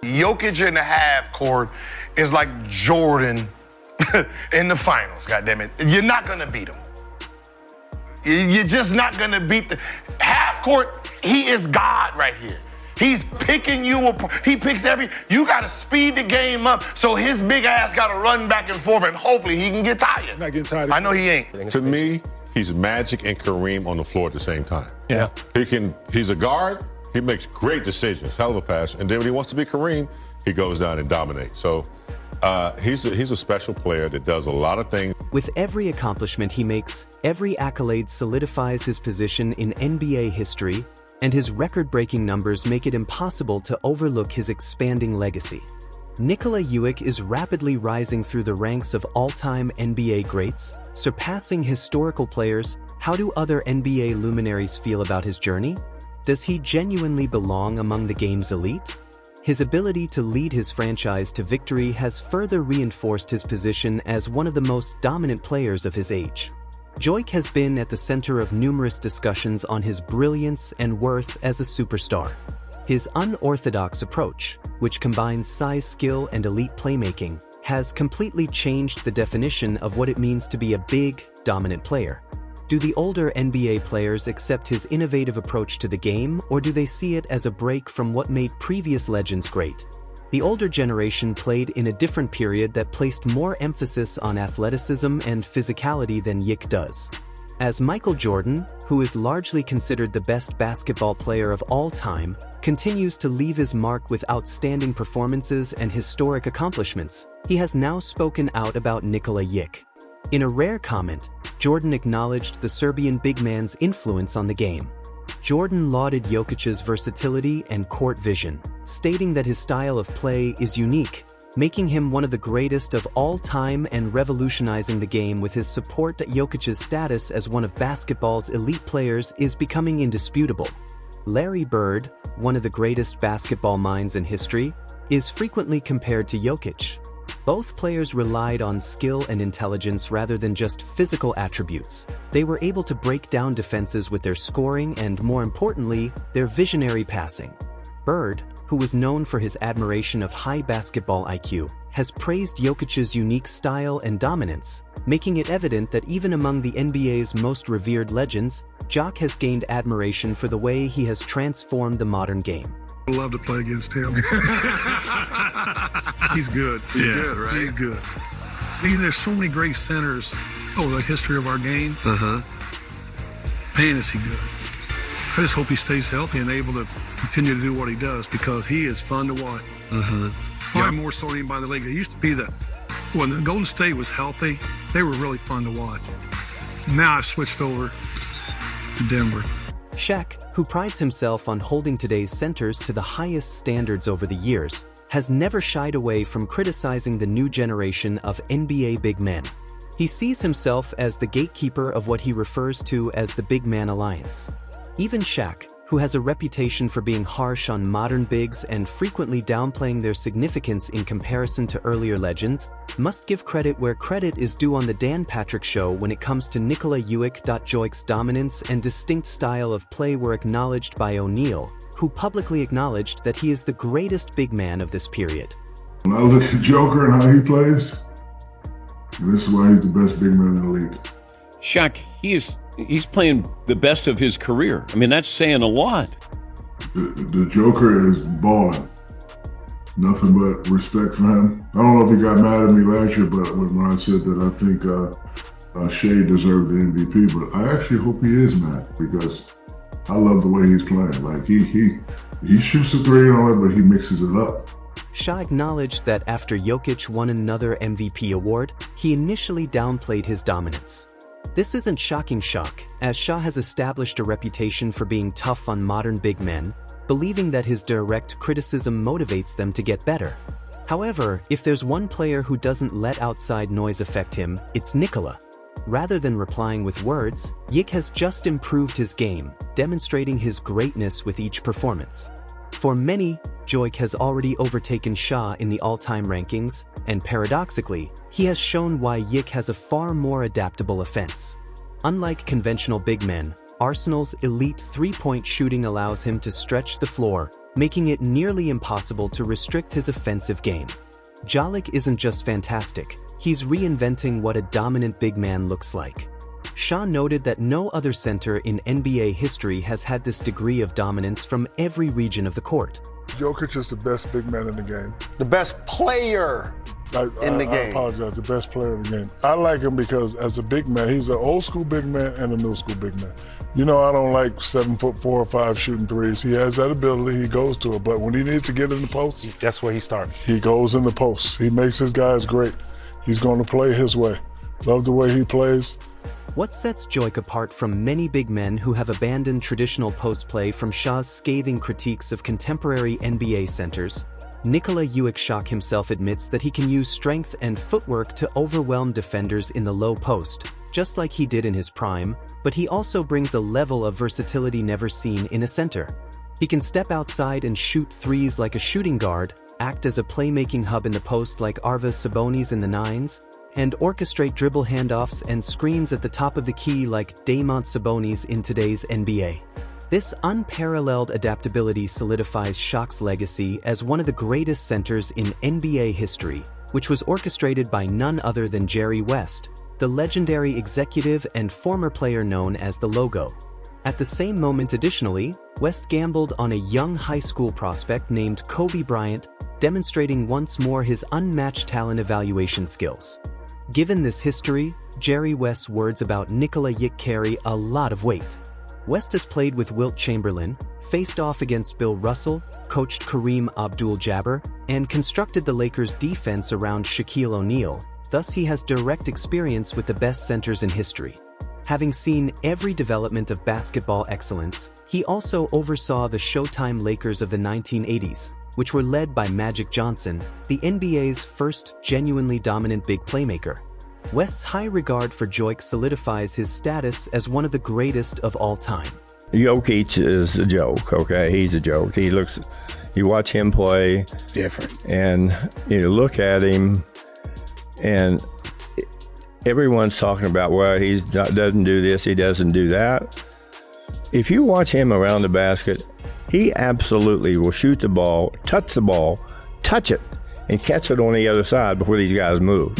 Jokic in the half court is like Jordan in the finals, goddammit. You're not gonna beat him. You're just not gonna beat the half court. He is God right here. He's picking you apart. He picks you gotta speed the game up so his big ass gotta run back and forth and hopefully he can get tired. Not getting tired. I know he ain't. To me, he's Magic and Kareem on the floor at the same time. Yeah. He's a guard, he makes great decisions, hell of a pass. And then when he wants to be Kareem, he goes down and dominates. So he's a special player that does a lot of things. With every accomplishment he makes, every accolade solidifies his position in NBA history, and his record-breaking numbers make it impossible to overlook his expanding legacy. Nikola Jokic is rapidly rising through the ranks of all-time NBA greats, surpassing historical players. How do other NBA luminaries feel about his journey? Does he genuinely belong among the game's elite? His ability to lead his franchise to victory has further reinforced his position as one of the most dominant players of his age. Jokic has been at the center of numerous discussions on his brilliance and worth as a superstar. His unorthodox approach, which combines size, skill, and elite playmaking, has completely changed the definition of what it means to be a big, dominant player. Do the older NBA players accept his innovative approach to the game, or do they see it as a break from what made previous legends great? The older generation played in a different period that placed more emphasis on athleticism and physicality than Jokic does. As Michael Jordan, who is largely considered the best basketball player of all time, continues to leave his mark with outstanding performances and historic accomplishments, he has now spoken out about Nikola Jokic. In a rare comment, Jordan acknowledged the Serbian big man's influence on the game. Jordan lauded Jokic's versatility and court vision, stating that his style of play is unique, making him one of the greatest of all time and revolutionizing the game. With his support that Jokic's status as one of basketball's elite players is becoming indisputable. Larry Bird, one of the greatest basketball minds in history, is frequently compared to Jokic. Both players relied on skill and intelligence rather than just physical attributes. They were able to break down defenses with their scoring and, more importantly, their visionary passing. Bird, who was known for his admiration of high basketball IQ, has praised Jokic's unique style and dominance, making it evident that even among the NBA's most revered legends, Jokic has gained admiration for the way he has transformed the modern game. I love to play against him. He's good. He's good, right? He's good. There's so many great centers over the history of our game. Man, is he good. I just hope he stays healthy and able to continue to do what he does, because he is fun to watch. Probably more so than anybody in the league. It used to be that when the Golden State was healthy, they were really fun to watch. Now I've switched over to Denver. Shaq, who prides himself on holding today's centers to the highest standards over the years, has never shied away from criticizing the new generation of NBA big men. He sees himself as the gatekeeper of what he refers to as the Big Man Alliance. Even Shaq, who has a reputation for being harsh on modern bigs and frequently downplaying their significance in comparison to earlier legends, must give credit where credit is due on the Dan Patrick Show when it comes to Nikola Jokic. Jokic's dominance and distinct style of play were acknowledged by O'Neal, who publicly acknowledged that he is the greatest big man of this period. When I look at Joker and how he plays, and this is why he's the best big man in the league. Shaq, he's playing the best of his career. I mean, that's saying a lot. The Joker is balling. Nothing but respect for him. I don't know if he got mad at me last year, but when I said that I think Shea deserved the MVP, but I actually hope he is mad, because I love the way he's playing. Like he shoots a three and all that, but he mixes it up. Shaq acknowledged that after Jokic won another MVP award, he initially downplayed his dominance. This isn't shocking shock, as Shaq has established a reputation for being tough on modern big men, believing that his direct criticism motivates them to get better. However, if there's one player who doesn't let outside noise affect him, it's Nikola. Rather than replying with words, Jokic has just improved his game, demonstrating his greatness with each performance. For many, Jokic has already overtaken Shaq in the all-time rankings, and paradoxically, he has shown why Jokic has a far more adaptable offense. Unlike conventional big men, Arsenal's elite three-point shooting allows him to stretch the floor, making it nearly impossible to restrict his offensive game. Jokic isn't just fantastic, he's reinventing what a dominant big man looks like. Shaw noted that no other center in NBA history has had this degree of dominance from every region of the court. Jokic is the best big man in the game. The best player in the game. I apologize, the best player in the game. I like him because as a big man, he's an old school big man and a new school big man. You know, I don't like 7'4" or 5" shooting threes. He has that ability, he goes to it. But when he needs to get in the post, That's where he starts. he goes in the post. He makes his guys great. He's going to play his way. Love the way he plays. What sets Jokic apart from many big men who have abandoned traditional post play from Shaw's scathing critiques of contemporary NBA centers? Nikola Jokic himself admits that he can use strength and footwork to overwhelm defenders in the low post, just like he did in his prime, but he also brings a level of versatility never seen in a center. He can step outside and shoot threes like a shooting guard, act as a playmaking hub in the post like Arvydas Sabonis in the nines, and orchestrate dribble handoffs and screens at the top of the key like Domantas Sabonis in today's NBA. This unparalleled adaptability solidifies Shaq's legacy as one of the greatest centers in NBA history, which was orchestrated by none other than Jerry West, the legendary executive and former player known as the Logo. At the same moment, additionally, West gambled on a young high school prospect named Kobe Bryant, demonstrating once more his unmatched talent evaluation skills. Given this history, Jerry West's words about Nikola Jokic carry a lot of weight. West has played with Wilt Chamberlain, faced off against Bill Russell, coached Kareem Abdul-Jabbar, and constructed the Lakers' defense around Shaquille O'Neal, thus he has direct experience with the best centers in history. Having seen every development of basketball excellence, he also oversaw the Showtime Lakers of the 1980s, which were led by Magic Johnson, the NBA's first genuinely dominant big playmaker. West's high regard for Jokic solidifies his status as one of the greatest of all time. Jokic is a joke, okay? He's a joke. You watch him play. Different. And you look at him, and everyone's talking about, well, he doesn't do this, he doesn't do that. If you watch him around the basket, he absolutely will shoot the ball, touch it, and catch it on the other side before these guys move.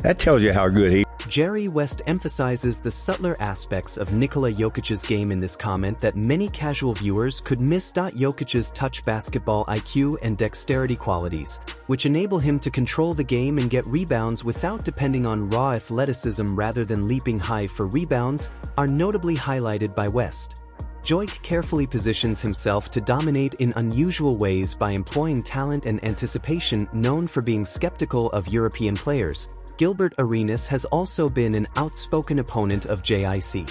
That tells you how good he is. Jerry West emphasizes the subtler aspects of Nikola Jokic's game in this comment that many casual viewers could miss. Jokic's touch basketball IQ and dexterity qualities, which enable him to control the game and get rebounds without depending on raw athleticism rather than leaping high for rebounds, are notably highlighted by West. Jokic carefully positions himself to dominate in unusual ways by employing talent and anticipation. Known for being skeptical of European players, Gilbert Arenas has also been an outspoken opponent of JIC.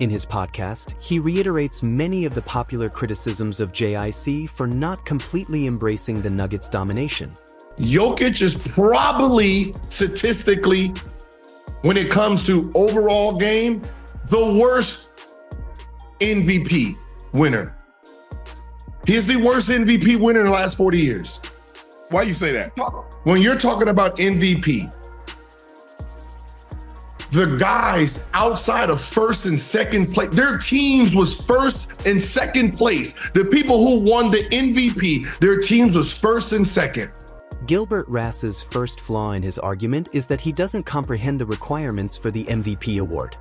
In his podcast, he reiterates many of the popular criticisms of JIC for not completely embracing the Nuggets' domination. Jokic is probably, statistically, when it comes to overall game, the worst MVP winner. He's the worst MVP winner in the last 40 years. Why you say that? When you're talking about MVP, the guys outside of first and second place, their teams was first and second place. The people who won the MVP, their teams was first and second. Gilbert Rass's first flaw in his argument is that he doesn't comprehend the requirements for the MVP award.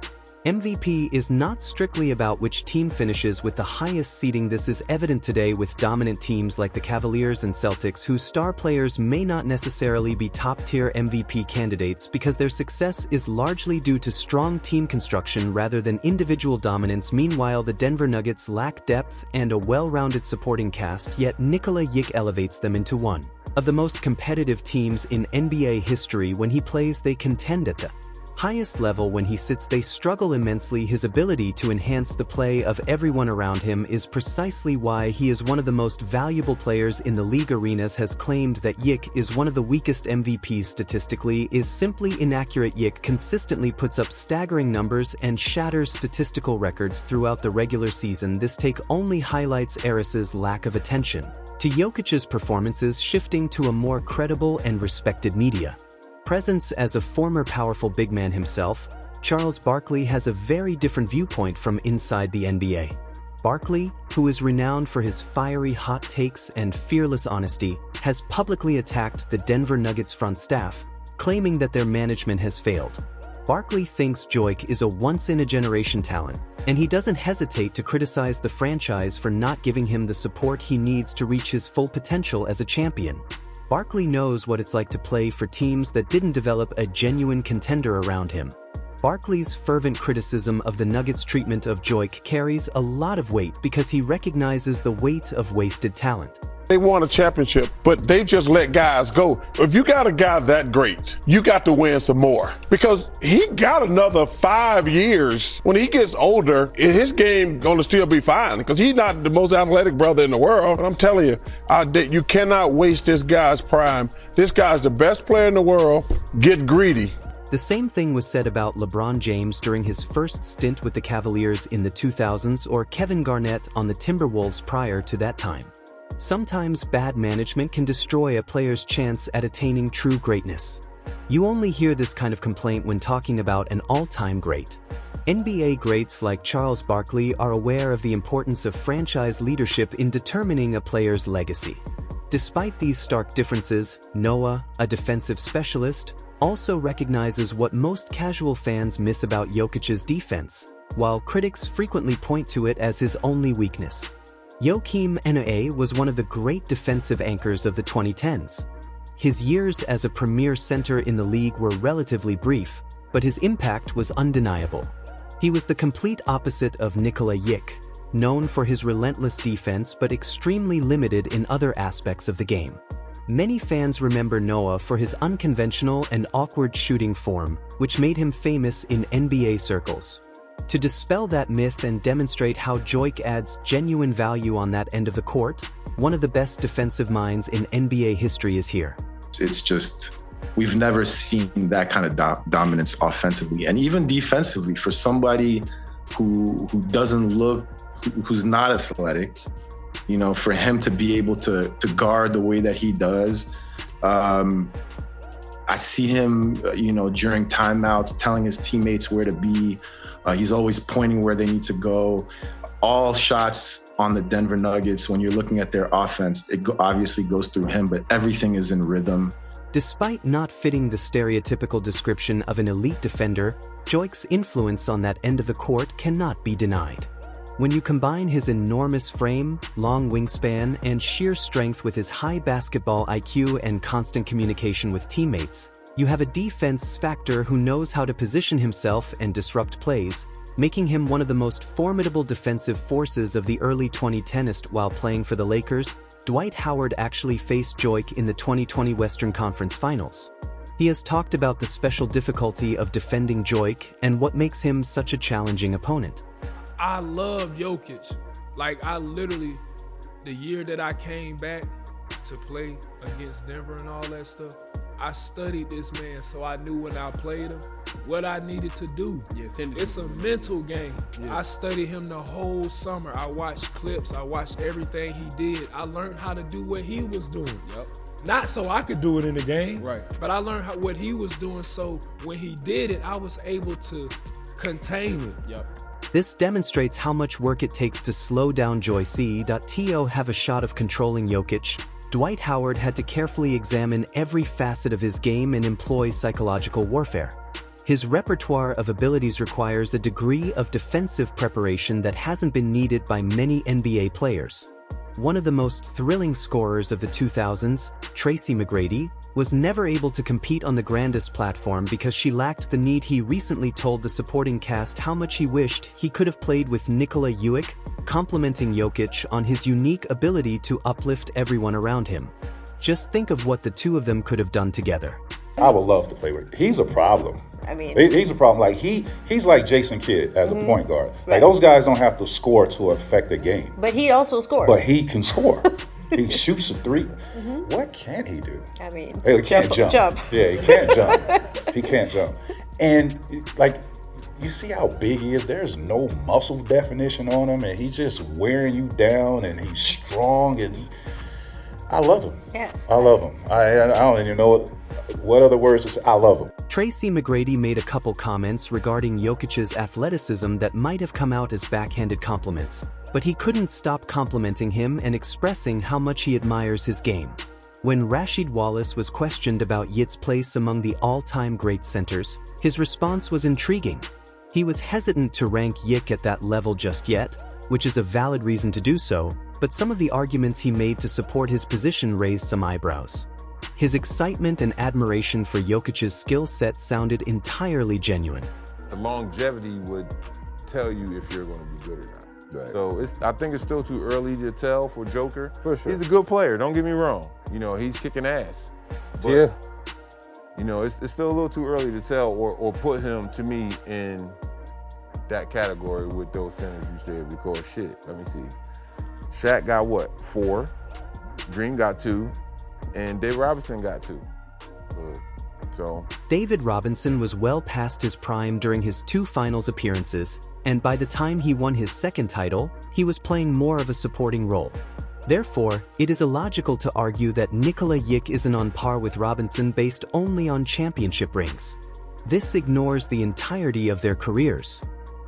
MVP is not strictly about which team finishes with the highest seeding. This is evident today with dominant teams like the Cavaliers and Celtics, whose star players may not necessarily be top-tier MVP candidates because their success is largely due to strong team construction rather than individual dominance. Meanwhile, the Denver Nuggets lack depth and a well-rounded supporting cast, yet Nikola Jokic elevates them into one of the most competitive teams in NBA history. When he plays, they contend at the highest level. When he sits, they struggle immensely. His ability to enhance the play of everyone around him is precisely why he is one of the most valuable players in the league. Arenas has claimed that Jokic is one of the weakest MVPs. Statistically is simply inaccurate. Jokic consistently puts up staggering numbers and shatters statistical records throughout the regular season. This take only highlights Aris's lack of attention to Jokic's performances, shifting to a more credible and respected media presence. As a former powerful big man himself, Charles Barkley has a very different viewpoint from inside the NBA. Barkley, who is renowned for his fiery hot takes and fearless honesty, has publicly attacked the Denver Nuggets front staff, claiming that their management has failed. Barkley thinks Jokic is a once-in-a-generation talent, and he doesn't hesitate to criticize the franchise for not giving him the support he needs to reach his full potential as a champion. Barkley knows what it's like to play for teams that didn't develop a genuine contender around him. Barkley's fervent criticism of the Nuggets' treatment of Jokic carries a lot of weight because he recognizes the weight of wasted talent. They won a championship, but they just let guys go. If you got a guy that great, you got to win some more. Because he got another 5 years. When he gets older, his game gonna still be fine. Because he's not the most athletic brother in the world. And I'm telling you, you cannot waste this guy's prime. This guy's the best player in the world. Get greedy. The same thing was said about LeBron James during his first stint with the Cavaliers in the 2000s or Kevin Garnett on the Timberwolves prior to that time. Sometimes bad management can destroy a player's chance at attaining true greatness. You only hear this kind of complaint when talking about an all-time great. NBA greats like Charles Barkley are aware of the importance of franchise leadership in determining a player's legacy. Despite these stark differences, Noah, a defensive specialist, also recognizes what most casual fans miss about Jokic's defense, while critics frequently point to it as his only weakness. Joakim Noah was one of the great defensive anchors of the 2010s. His years as a premier center in the league were relatively brief, but his impact was undeniable. He was the complete opposite of Nikola Jokic, known for his relentless defense but extremely limited in other aspects of the game. Many fans remember Noah for his unconventional and awkward shooting form, which made him famous in NBA circles. To dispel that myth and demonstrate how Jokic adds genuine value on that end of the court, one of the best defensive minds in NBA history is here. It's just, we've never seen that kind of dominance offensively and even defensively for somebody who doesn't look, who's not athletic. You know, for him to be able to guard the way that he does. I see him, during timeouts, telling his teammates where to be. He's always pointing where they need to go. All shots on the Denver Nuggets, when you're looking at their offense, it obviously goes through him, but everything is in rhythm. Despite not fitting the stereotypical description of an elite defender, Jokic's influence on that end of the court cannot be denied. When you combine his enormous frame, long wingspan, and sheer strength with his high basketball IQ and constant communication with teammates, you have a defense factor who knows how to position himself and disrupt plays, making him one of the most formidable defensive forces of the early 2010s. While playing for the Lakers, Dwight Howard actually faced Jokic in the 2020 Western Conference Finals. He has talked about the special difficulty of defending Jokic and what makes him such a challenging opponent. I love Jokic. Like, I literally, the year that I came back to play against Denver and all that stuff, I studied this man so I knew when I played him what I needed to do. It's a mental game. I studied him the whole summer. I watched clips. I watched everything he did. I learned how to do what he was doing. Not so I could do it in the game, but I learned what he was doing, so when he did it, I was able to contain it. This demonstrates how much work it takes to slow down Jokic. Have a shot of controlling Jokic. Dwight Howard had to carefully examine every facet of his game and employ psychological warfare. His repertoire of abilities requires a degree of defensive preparation that hasn't been needed by many NBA players. One of the most thrilling scorers of the 2000s, Tracy McGrady, was never able to compete on the grandest platform because she lacked the need. He recently told the supporting cast how much he wished he could have played with Nikola Jokic, complimenting Jokic on his unique ability to uplift everyone around him. Just think of what the two of them could have done together. I would love to play with him. He's a problem. I mean, he's a problem. Like he's like Jason Kidd as a point guard. Like those guys don't have to score to affect the game. But he also scores. But he can score. He shoots a three. What can he do? I mean, he can't jump. Yeah, he can't jump. He can't jump. And like, you see how big he is? There's no muscle definition on him, and he's just wearing you down, and he's strong, and I love him. Yeah. I love him. I don't even know what other words to say? I love him. Tracy McGrady made a couple comments regarding Jokic's athleticism that might have come out as backhanded compliments, but he couldn't stop complimenting him and expressing how much he admires his game. When Rashid Wallace was questioned about Yit's place among the all-time great centers, his response was intriguing. He was hesitant to rank Yik at that level just yet, which is a valid reason to do so, but some of the arguments he made to support his position raised some eyebrows. His excitement and admiration for Jokic's skill set sounded entirely genuine. The longevity would tell you if you're going to be good or not. Right. So I think it's still too early to tell for Joker. For sure. He's a good player, don't get me wrong. You know, he's kicking ass. But, yeah. You know, it's still a little too early to tell or put him, to me, in that category with those centers you said, because shit, let me see. Shaq got what, 4? Dream got 2. And David Robinson got 2. David Robinson was well past his prime during his 2 finals appearances, and by the time he won his second title, he was playing more of a supporting role. Therefore, it is illogical to argue that Nikola Jokic isn't on par with Robinson based only on championship rings. This ignores the entirety of their careers.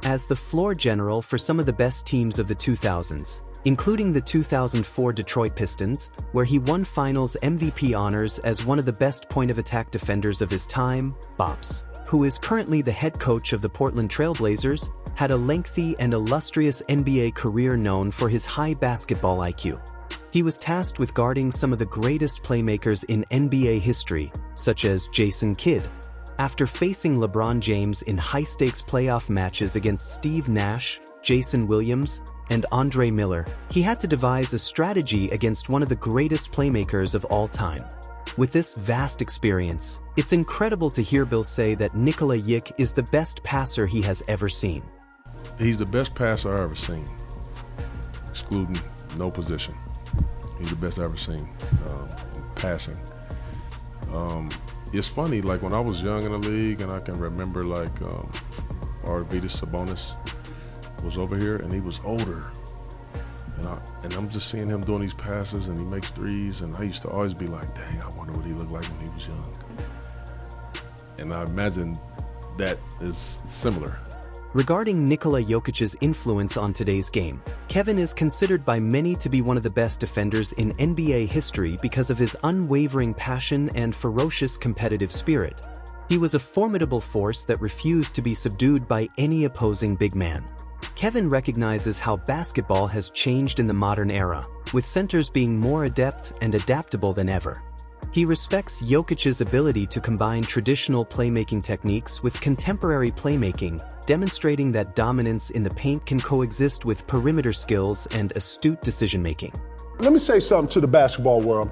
As the floor general for some of the best teams of the 2000s, including the 2004 Detroit Pistons, where he won Finals MVP honors as one of the best point-of-attack defenders of his time, Bops, who is currently the head coach of the Portland Trail Blazers, had a lengthy and illustrious NBA career known for his high basketball IQ. He was tasked with guarding some of the greatest playmakers in NBA history, such as Jason Kidd. After facing LeBron James in high-stakes playoff matches against Steve Nash, Jason Williams, and Andre Miller, he had to devise a strategy against one of the greatest playmakers of all time. With this vast experience, it's incredible to hear Bill say that Nikola Jokic is the best passer he has ever seen. He's the best passer I've ever seen, excluding no position. He's the best I've ever seen passing. It's funny, like when I was young in the league, and I can remember like Arvydas Sabonis was over here, and he was older, and I'm just seeing him doing these passes, and he makes threes, and I used to always be like, dang, I wonder what he looked like when he was young. And I imagine that is similar. Regarding Nikola Jokic's influence on today's game, Kevin is considered by many to be one of the best defenders in NBA history because of his unwavering passion and ferocious competitive spirit. He was a formidable force that refused to be subdued by any opposing big man. Kevin recognizes how basketball has changed in the modern era, with centers being more adept and adaptable than ever. He respects Jokic's ability to combine traditional playmaking techniques with contemporary playmaking, demonstrating that dominance in the paint can coexist with perimeter skills and astute decision-making. Let me say something to the basketball world.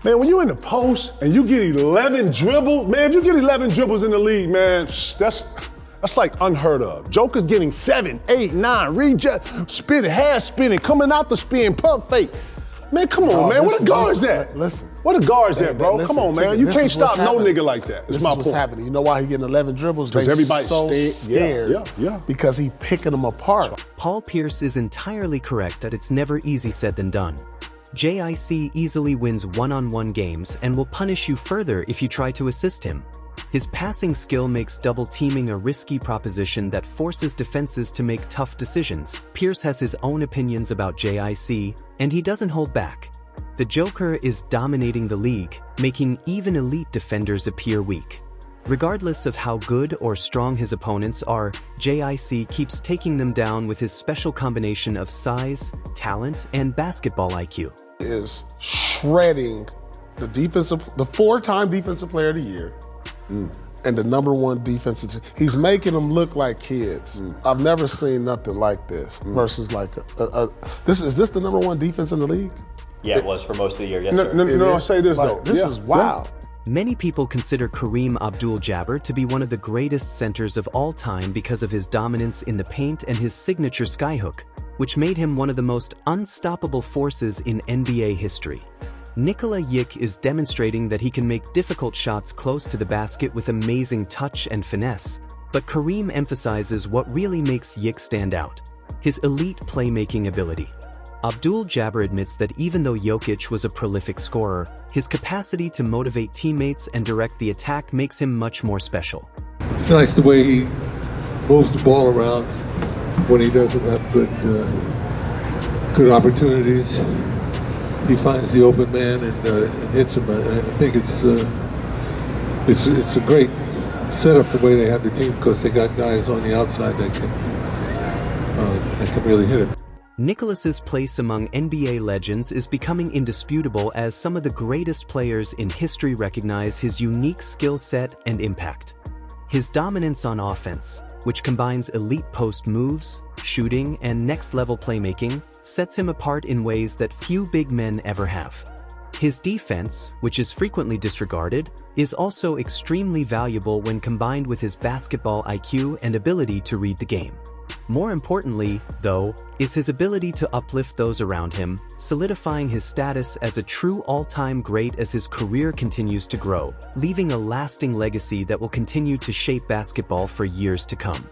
Man, when you're in the post and you get 11 dribbles, man, if you get 11 dribbles in the league, man, that's like unheard of. Joker's getting 7, 8, 9, reject, spinning, half spinning, coming out the spin, pump fake. Man, come on, man. Where the guards at? Listen. Where the guards at, bro? Come on, man. You can't stop no nigga like that. This is what's happening. You know why he getting 11 dribbles? Because everybody's so scared. Yeah. Because he picking them apart. Paul Pierce is entirely correct that it's never easy said than done. JIC easily wins one-on-one games and will punish you further if you try to assist him. His passing skill makes double teaming a risky proposition that forces defenses to make tough decisions. Pierce has his own opinions about JIC, and he doesn't hold back. The Joker is dominating the league, making even elite defenders appear weak. Regardless of how good or strong his opponents are, JIC keeps taking them down with his special combination of size, talent, and basketball IQ. Is shredding the 4-time defensive player of the year. And the #1 defensive. He's making them look like kids. I've never seen nothing like this. Versus like is this the #1 defense in the league? Yeah, it was for most of the year. Yes, sir. No, I'll say this though. This is wild. Many people consider Kareem Abdul-Jabbar to be one of the greatest centers of all time because of his dominance in the paint and his signature skyhook, which made him one of the most unstoppable forces in NBA history. Nikola Jokic is demonstrating that he can make difficult shots close to the basket with amazing touch and finesse, but Kareem emphasizes what really makes Jokic stand out: his elite playmaking ability. Abdul-Jabbar admits that even though Jokic was a prolific scorer, his capacity to motivate teammates and direct the attack makes him much more special. It's nice the way he moves the ball around when he doesn't have good opportunities. He finds the open man and hits him. I think it's a great setup the way they have the team because they got guys on the outside that can really hit it. Nicholas's place among NBA legends is becoming indisputable as some of the greatest players in history recognize his unique skill set and impact. His dominance on offense, which combines elite post moves, shooting, and next-level playmaking, sets him apart in ways that few big men ever have. His defense, which is frequently disregarded, is also extremely valuable when combined with his basketball IQ and ability to read the game. More importantly, though, is his ability to uplift those around him, solidifying his status as a true all-time great as his career continues to grow, leaving a lasting legacy that will continue to shape basketball for years to come.